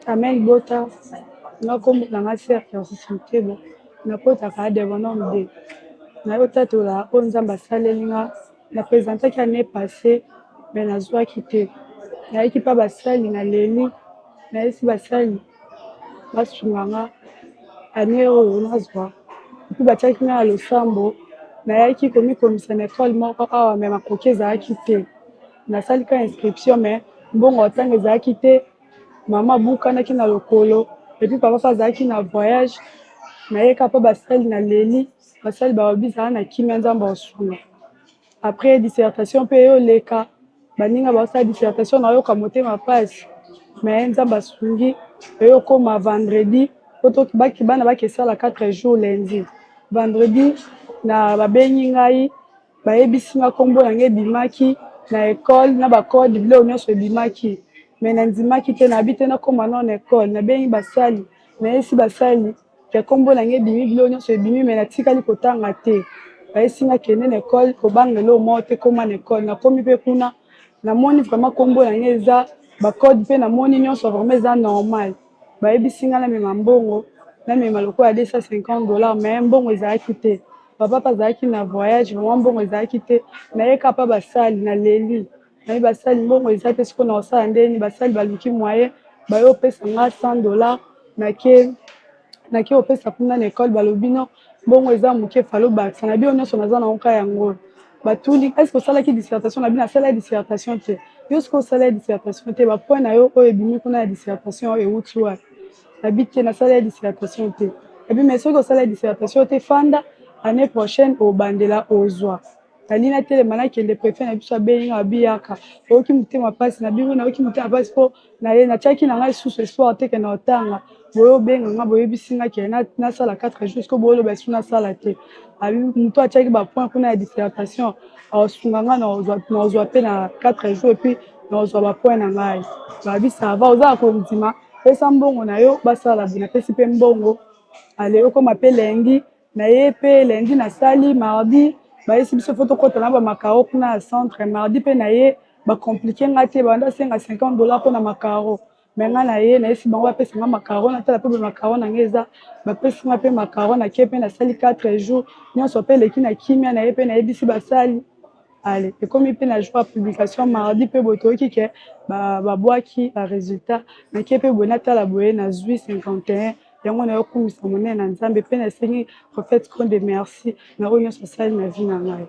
Amen bota na kombo na nga cercle société bon na kota ka de bonhomme de na yota to la o nzamba asaleli nga na présentaki année passée mais nazwaki te nayaki mpa basali na leli nayesi basali basunga nga année oyo nazwa epuis batiaki nga na losambo nayaki komikomisa na ekole moko awa me makoki ezalaki te nasali ka inscription me mbongo ntango ezalaki te mama abukanaki na lokolo epuis papa mpe azalaki na voyage nayeka mpo basali na leli basali babizala na kimia nzambe osunga après dissertation mpe eyoleka baninga baosala dissertation nayoka motema mpasi me nzambe asungi eyokoma vendredi poto bana bakesala 4 jours lundi vendredi na babengi ngai bayebisi nga nkombo na nga ebimaki na ekole na bakode biloko nyonso ebimaki me nandimaki te nayebi te nakoma non ekole nabengi basali nayesi basali ke nkombo na nga ebimi biloko nyonso ebimi me natikali kotanga te bayesi nga kende na ekole kobanga eloko moko te koma na ekole nakomi mpe kuna namoni vraiment nkombo na nga eza bakode mpe namoni nyonso vraiment eza normal bayebisi nga namema mbongo namema lokola $250 me mbongo ezalaki te papa mpe azalaki na voyage vraiment mbongo ezalaki te nayeka mpa basali na leli nayebi basali mbongo eza te sikoyo na kosala ndeni basali baluki moye bayopesa nga $100 nake opesa kuna na ekole balobi no mbongo eza moke falo bakisa na bino nyonso naza na oka yango batuli eske osalaki dissertation na bino asala dissertation te yo sikoyo osala dissertation te bapoint na yo oyo ebimi kuna ya dissertation oyo ewuti wapi nabi te nasala dissertation te ebi mais soki osala dissertation te fanda année prochaine obandela ozwa nalina telema nakende préfet na biso abenga abiyaka oyoki motema mpasi na bino nayoki motema mpasi mpo natiaki na ngai susu espoir te ke na otanga boyobenga nga boyebisi nga ke nasala 4 jours siko boyoloba esu nasala te abi moto atiaki bapoint kuna ya dissertation aosunga nga naozwa mpe na 4 jours epuis naozwa bapoint na ngai babi sava ozala kondima pesa mbongo na yo basala boye napesi mpe mbongo ale okoma mpe lendi naye mpe lendi nasali mardi bayesi biso fo tokota na bamakaro kuna ya centre mardi mpe naye bacomplike nga te banda senga $50 mpona makaro me nga naye nayesi bango bapesa nga makaro natala mpe bamakaro na nga eza bapesi nga mpe makaro nake mpe nasali 4 jours nyonso mpe eleki na kimia naye mpe nayebisi basali ale ekomi mpe na jour ya publication mardi mpe boye toyoki ke babwaki baresultat nake mpe boye natala boye nazwi 51 yango nayokumisa monene na nzambe mpe nasengi prophète Konde merci na oyo nyonso asali na vie na ngai.